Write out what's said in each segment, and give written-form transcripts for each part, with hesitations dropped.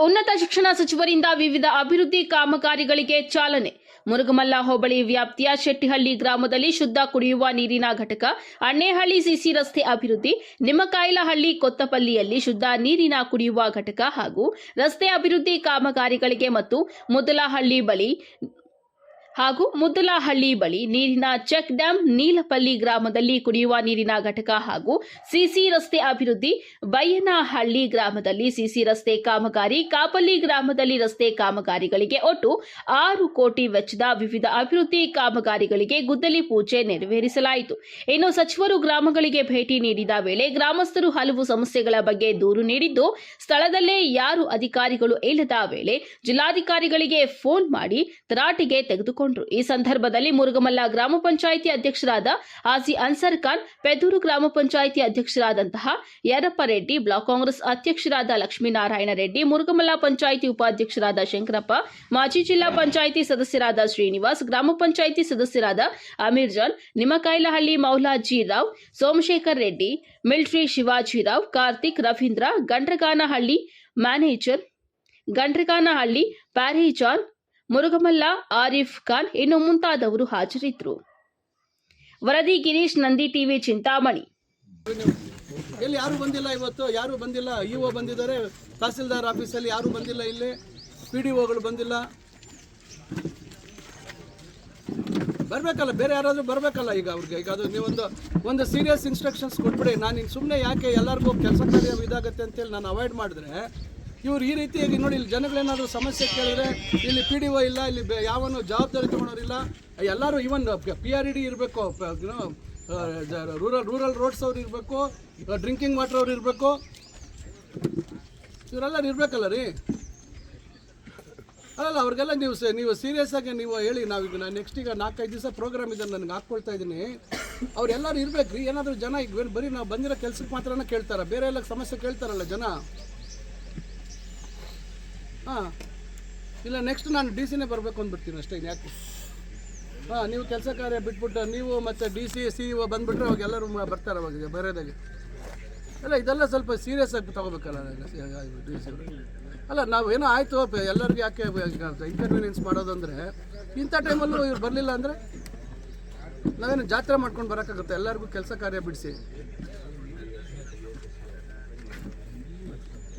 ಉನ್ನತ ಶಿಕ್ಷಣ ಸಚಿವರಿಂದ ವಿವಿಧ ಅಭಿವೃದ್ಧಿ ಕಾಮಗಾರಿಗಳಿಗೆ ಚಾಲನೆ. ಮುರುಗಮಲ್ಲ ಹೋಬಳಿ ವ್ಯಾಪ್ತಿಯ ಶೆಟ್ಟಿಹಳ್ಳಿ ಗ್ರಾಮದಲ್ಲಿ ಶುದ್ಧ ಕುಡಿಯುವ ನೀರಿನ ಘಟಕ, ಅಣ್ಣೇಹಳ್ಳಿ ಸಿಸಿ ರಸ್ತೆ ಅಭಿವೃದ್ಧಿ, ನಿಮ್ಮಕಾಯಿಲಹಳ್ಳಿ ಕೊತ್ತಪಲ್ಲಿಯಲ್ಲಿ ಶುದ್ಧ ನೀರಿನ ಕುಡಿಯುವ ಘಟಕ ಹಾಗೂ ರಸ್ತೆ ಅಭಿವೃದ್ಧಿ ಕಾಮಗಾರಿಗಳಿಗೆ ಮತ್ತು ಮುದ್ದಲಹಳ್ಳಿ ಬಳಿ ನೀರಿನ ಚೆಕ್ ಡ್ಯಾಂ, ನೀಲಪಲ್ಲಿ ಗ್ರಾಮದಲ್ಲಿ ಕುಡಿಯುವ ನೀರಿನ ಘಟಕ ಹಾಗೂ ಸಿಸಿ ರಸ್ತೆ ಅಭಿವೃದ್ಧಿ, ಬಯ್ಯನಹಳ್ಳಿ ಗ್ರಾಮದಲ್ಲಿ ಸಿಸಿ ರಸ್ತೆ ಕಾಮಗಾರಿ, ಕಾಪಲ್ಲಿ ಗ್ರಾಮದಲ್ಲಿ ರಸ್ತೆ ಕಾಮಗಾರಿಗಳಿಗೆ ಒಟ್ಟು 6 ಕೋಟಿ ವೆಚ್ಚದ ವಿವಿಧ ಅಭಿವೃದ್ಧಿ ಕಾಮಗಾರಿಗಳಿಗೆ ಗುದ್ದಲಿ ಪೂಜೆ ನೆರವೇರಿಸಲಾಯಿತು. ಇನ್ನು ಸಚಿವರು ಗ್ರಾಮಗಳಿಗೆ ಭೇಟಿ ನೀಡಿದ ವೇಳೆ ಗ್ರಾಮಸ್ಥರು ಹಲವು ಸಮಸ್ಯೆಗಳ ಬಗ್ಗೆ ದೂರು ನೀಡಿದ್ದು, ಸ್ಥಳದಲ್ಲೇ ಯಾರು ಅಧಿಕಾರಿಗಳು ಇಲ್ಲದ ವೇಳೆ ಜಿಲ್ಲಾಧಿಕಾರಿಗಳಿಗೆ ಫೋನ್ ಮಾಡಿ ತರಾಟೆಗೆ ತೆಗೆದುಕೊಂಡರು. ಈ ಸಂದರ್ಭದಲ್ಲಿ ಮುರುಗಮಲ್ಲ ಗ್ರಾಮ ಪಂಚಾಯಿತಿ ಅಧ್ಯಕ್ಷರಾದ ಆಸಿ ಅನ್ಸರ್ ಖಾನ್, ಪೆದ್ದೂರು ಗ್ರಾಮ ಪಂಚಾಯಿತಿ ಅಧ್ಯಕ್ಷರಾದಂತಹ ಯರಪ್ಪ ರೆಡ್ಡಿ, ಬ್ಲಾಕ್ ಕಾಂಗ್ರೆಸ್ ಅಧ್ಯಕ್ಷರಾದ ಲಕ್ಷ್ಮೀನಾರಾಯಣ ರೆಡ್ಡಿ, ಮುರುಗಮಲ್ಲ ಪಂಚಾಯಿತಿ ಉಪಾಧ್ಯಕ್ಷರಾದ ಶಂಕರಪ್ಪ, ಮಾಜಿ ಜಿಲ್ಲಾ ಪಂಚಾಯಿತಿ ಸದಸ್ಯರಾದ ಶ್ರೀನಿವಾಸ್, ಗ್ರಾಮ ಪಂಚಾಯಿತಿ ಸದಸ್ಯರಾದ ಅಮೀರ್ ಜಾನ್, ನಿಮ್ಮಕಾಯಿಲಹಳ್ಳಿ ಮೌಲಾಜಿ ರಾವ್, ಸೋಮಶೇಖರ್ ರೆಡ್ಡಿ, ಮಿಲ್ಟ್ರಿ ಶಿವಾಜಿರಾವ್, ಕಾರ್ತಿಕ್, ರವೀಂದ್ರ, ಗಂಡ್ರಗಾನಹಳ್ಳಿ ಮ್ಯಾನೇಜರ್, ಗಂಡ್ರಗಾನಹಳ್ಳಿ ಪ್ಯಾರಿಜಾನ್, ಮುರುಗಮಲ್ಲ ಆರಿಫ್ ಖಾನ್ ಇನ್ನು ಮುಂತಾದವರು ಹಾಜರಿದ್ದರು. ವರದಿ ಗಿರೀಶ್, ನಂದಿ ಟಿವಿ, ಚಿಂತಾಮಣಿ. ಇಲ್ಲಿ ಯಾರು ಬಂದಿಲ್ಲ, ಇವತ್ತು ಯಾರು ಬಂದಿಲ್ಲ. ಇಒ ಬಂದಿದ್ದಾರೆ, ತಹಸೀಲ್ದಾರ್ ಆಫೀಸಲ್ಲಿ ಯಾರು ಬಂದಿಲ್ಲ, ಇಲ್ಲಿ PDOಗಳು ಬಂದಿಲ್ಲ. ಬರಬೇಕಲ್ಲ, ಬೇರೆ ಯಾರಾದರೂ ಬರಬೇಕಲ್ಲ. ಈಗ ಅವ್ರಿಗೆ ಈಗ ಅದು ನೀವೊಂದು ಸೀರಿಯಸ್ ಇನ್ಸ್ಟ್ರಕ್ಷನ್ಸ್ ಕೊಟ್ಬಿಡಿ. ನಾನು ಸುಮ್ಮನೆ ಯಾಕೆ ಎಲ್ಲರಿಗೂ ಕೆಲಸ ಕಾರ್ಯ ಇದಾಗುತ್ತೆ ಅಂತೇಳಿ ನಾನು ಅವಾಯ್ಡ್ ಮಾಡಿದ್ರೆ, ಇವ್ರು ಈ ರೀತಿಯಾಗಿ ನೋಡಿ, ಇಲ್ಲಿ ಜನಗಳೇನಾದರೂ ಸಮಸ್ಯೆ ಕೇಳಿದ್ರೆ ಇಲ್ಲಿ PDO ಇಲ್ಲ, ಇಲ್ಲಿ ಯಾವನು ಜವಾಬ್ದಾರಿ ತೊಗೊಳೋರಿಲ್ಲ. ಎಲ್ಲರೂ ಈವನ್ PRED ಇರಬೇಕು, ರೂರಲ್ ರೋಡ್ಸ್ ಅವ್ರು ಇರಬೇಕು, ಡ್ರಿಂಕಿಂಗ್ ವಾಟರ್ ಅವ್ರು ಇರಬೇಕು, ಇವರೆಲ್ಲರೂ ಇರಬೇಕಲ್ಲ ರೀ. ಅಲ್ಲ ಅವ್ರಿಗೆಲ್ಲ ನೀವು ಸೀರಿಯಸ್ ಆಗಿ ನೀವು ಹೇಳಿ. ನಾವೀಗ ನಾನು ನೆಕ್ಸ್ಟ್ ಈಗ 4-5 ದಿವಸ ಪ್ರೋಗ್ರಾಮ್ ಇದೆ, ನನಗೆ ಹಾಕ್ಕೊಳ್ತಾ ಇದ್ದೀನಿ. ಅವ್ರೆಲ್ಲರೂ ಇರ್ಬೇಕು ರೀ. ಏನಾದರೂ ಜನ ಈಗ ಬರೀ ನಾವು ಬಂದಿರೋ ಕೆಲಸಕ್ಕೆ ಮಾತ್ರನೇ ಕೇಳ್ತಾರೆ, ಬೇರೆ ಎಲ್ಲ ಸಮಸ್ಯೆ ಕೇಳ್ತಾರಲ್ಲ ಜನ. ಹಾಂ, ಇಲ್ಲ ನೆಕ್ಸ್ಟ್ ನಾನು DCನೇ ಬರಬೇಕು ಅಂದ್ಬಿಡ್ತೀನಿ ಅಷ್ಟೇ, ಯಾಕೆ. ಹಾಂ, ನೀವು ಕೆಲಸ ಕಾರ್ಯ ಬಿಟ್ಬಿಟ್ಟು ನೀವು ಮತ್ತು DC CEO ಬಂದುಬಿಟ್ರೆ ಅವಾಗ ಎಲ್ಲರೂ ಬರ್ತಾರೆ ಅವಾಗ ಬೇರೆದಾಗೆ. ಅಲ್ಲ ಇದೆಲ್ಲ ಸ್ವಲ್ಪ ಸೀರಿಯಸ್ ಆಗಿ ತಗೋಬೇಕಲ್ಲ DC ಅವರು. ಅಲ್ಲ ನಾವೇನೋ ಆಯಿತು ಎಲ್ಲರಿಗೂ ಯಾಕೆ ಇನ್ಕನ್ವೀನಿಯನ್ಸ್ ಮಾಡೋದು ಅಂದರೆ, ಇಂಥ ಟೈಮಲ್ಲೂ ಇವ್ರು ಬರಲಿಲ್ಲ ಅಂದರೆ ನಾವೇನು ಜಾತ್ರೆ ಮಾಡ್ಕೊಂಡು ಬರೋಕ್ಕಾಗುತ್ತೆ? ಎಲ್ಲರಿಗೂ ಕೆಲಸ ಕಾರ್ಯ ಬಿಡಿಸಿ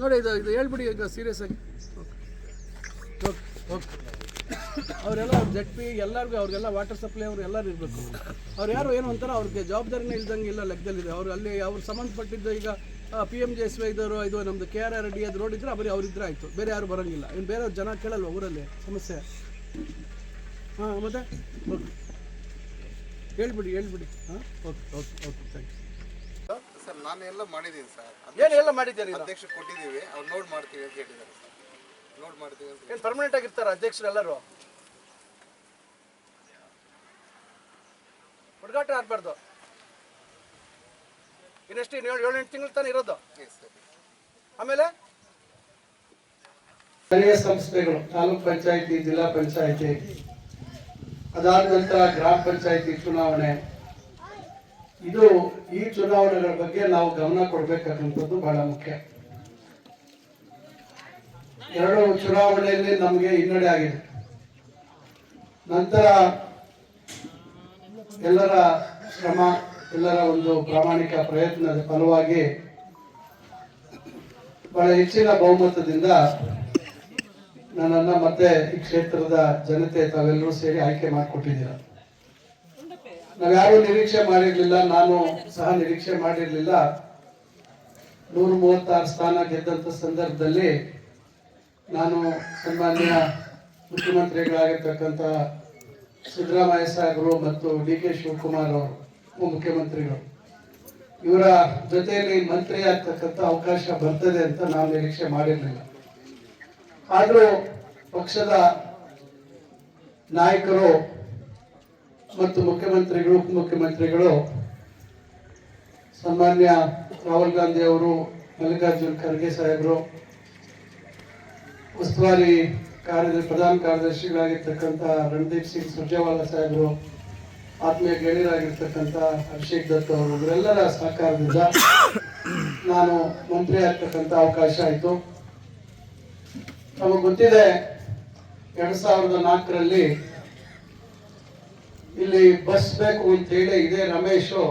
ನೋಡಿ. ಇದು ಹೇಳ್ಬಿಡಿ ಈಗ ಸೀರಿಯಸ್ ಆಗಿ. ಓಕೆ, ಅವರೆಲ್ಲ ZP ಎಲ್ಲರಿಗೂ, ಅವ್ರಿಗೆಲ್ಲ ವಾಟರ್ ಸಪ್ಲೈ ಅವರು ಎಲ್ಲರೂ ಇರಬೇಕು. ಅವ್ರು ಯಾರು ಏನು ಅಂತಾರೆ, ಅವ್ರಿಗೆ ಜವಾಬ್ದಾರಿನೇ ಇಲ್ದಂಗೆ ಇಲ್ಲ ಲೆಕ್ಕದಲ್ಲಿದೆ. ಅವರು ಅಲ್ಲಿ ಅವ್ರು ಸಂಬಂಧಪಟ್ಟಿದ್ದು ಈಗ PMJSY ಇದ್ದವರು, ಇದು ನಮ್ಮದು KRRD ಅದು ರೋಡ್ ಇದ್ದರೆ ಬರೀ ಅವರಿದ್ರೆ ಆಯಿತು, ಬೇರೆ ಯಾರು ಬರೋಂಗಿಲ್ಲ. ಇನ್ನು ಬೇರೆ ಜನ ಕೇಳಲ್ವ ಊರಲ್ಲಿ ಸಮಸ್ಯೆ? ಹಾಂ, ಮತ್ತೆ ಓಕೆ ಹೇಳ್ಬಿಡಿ. ಹಾಂ, ಓಕೆ ಥ್ಯಾಂಕ್ಸ್ ಸರ್. ನಾನು ಎಲ್ಲ ಮಾಡಿದ್ದೀನಿ ಸರ್. ಏನೆಲ್ಲ ಮಾಡಿದ್ದೀರಿ? ಅಧ್ಯಕ್ಷ ಕೊಟ್ಟಿದ್ದೀವಿ, ಅವ್ರು ನೋಡ್ ಮಾಡ್ತೀವಿ ಅಂತ ಹೇಳಿದ್ದಾರೆ ಸರ್. ನೋಡ್ ಮಾಡ್ತೀವಿ ಅಂತ. ಏನು ಪರ್ಮನೆಂಟ್ ಆಗಿರ್ತಾರೆ ಅಧ್ಯಕ್ಷರು ಎಲ್ಲರೂ? ಹುಡುಗಾಟ ಆಡಬಾರ್ದು. ಇನ್ನೆಷ್ಟು 7-8 ತಿಂಗಳು ತಾನೇ ಇರೋದು. ಆಮೇಲೆ ಸ್ಥಳೀಯ ಸಂಸ್ಥೆಗಳು, ತಾಲೂಕ್ ಪಂಚಾಯತಿ, ಜಿಲ್ಲಾ ಪಂಚಾಯತಿ, ಅದಾದ ನಂತರ ಗ್ರಾಮ ಪಂಚಾಯತಿ ಚುನಾವಣೆ. ಈ ಚುನಾವಣೆಗಳ ಬಗ್ಗೆ ನಾವು ಗಮನ ಕೊಡಬೇಕಾದಂಥದ್ದು ಬಹಳ ಮುಖ್ಯ. 2 ಚುನಾವಣೆಯಲ್ಲಿ ನಮಗೆ ಹಿನ್ನಡೆ ಆಗಿದೆ. ನಂತರ ಎಲ್ಲರ ಶ್ರಮ, ಎಲ್ಲರ ಒಂದು ಪ್ರಾಮಾಣಿಕ ಪ್ರಯತ್ನದ ಫಲವಾಗಿ ಬಹಳ ಹೆಚ್ಚಿನ ಬಹುಮತದಿಂದ ನನ್ನನ್ನು ಮತ್ತೆ ಈ ಕ್ಷೇತ್ರದ ಜನತೆ ತಾವೆಲ್ಲರೂ ಸೇರಿ ಆಯ್ಕೆ ಮಾಡಿಕೊಟ್ಟಿದ್ದೀರ. ನಾವ್ಯಾರು ನಿರೀಕ್ಷೆ ಮಾಡಿರ್ಲಿಲ್ಲ, ನಾನು ಸಹ ನಿರೀಕ್ಷೆ ಮಾಡಿರ್ಲಿಲ್ಲ. 136 ಸ್ಥಾನ ಗೆದ್ದಂಥ ಸಂದರ್ಭದಲ್ಲಿ ನಾನು ಸನ್ಮಾನ್ಯ ಮುಖ್ಯಮಂತ್ರಿಗಳಾಗಿರ್ತಕ್ಕಂಥ ಸಿದ್ದರಾಮಯ್ಯ ಸಾಹೇಬರು ಮತ್ತು DK ಶಿವಕುಮಾರ್ ಅವರು ಮುಖ್ಯಮಂತ್ರಿಗಳು, ಇವರ ಜೊತೆಯಲ್ಲಿ ಮಂತ್ರಿ ಆಗ್ತಕ್ಕಂಥ ಅವಕಾಶ ಬರ್ತದೆ ಅಂತ ನಾವು ನಿರೀಕ್ಷೆ ಮಾಡಿರಲಿಲ್ಲ. ಆದರೂ ಪಕ್ಷದ ನಾಯಕರು ಮತ್ತು ಮುಖ್ಯಮಂತ್ರಿಗಳು, ಉಪಮುಖ್ಯಮಂತ್ರಿಗಳು, ಸನ್ಮಾನ್ಯ ರಾಹುಲ್ ಗಾಂಧಿ ಅವರು, ಮಲ್ಲಿಕಾರ್ಜುನ್ ಖರ್ಗೆ ಸಾಹೇಬರು, ಉಸ್ತುವಾರಿ ಪ್ರಧಾನ ಕಾರ್ಯದರ್ಶಿಗಳಾಗಿರ್ತಕ್ಕಂಥ ರಣದೀಪ್ ಸಿಂಗ್ ಸುರ್ಜೇವಾಲಾ ಸಾಹೇಬರು, ಆತ್ಮೀಯ ಗೆಳೆಯರಾಗಿರ್ತಕ್ಕಂಥ ಅಭಿಷೇಕ್ ದತ್ ಅವರು, ಇವರೆಲ್ಲರ ಸಹಕಾರದಿಂದ ನಾನು ಮಂತ್ರಿ ಆಗ್ತಕ್ಕಂಥ ಅವಕಾಶ ಆಯಿತು. ನಮಗೆ ಗೊತ್ತಿದೆ 2004ರಲ್ಲಿ ಇಲ್ಲಿ ಬಸ್ ಬೇಕು ಅಂತ ಹೇಳಿ ಇದೇ ರಮೇಶು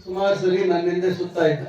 ಸುಮಾರು ಸರಿ ನನ್ನ ಹಿಂದೆ ಸುತ್ತಾ ಇದ್ದ.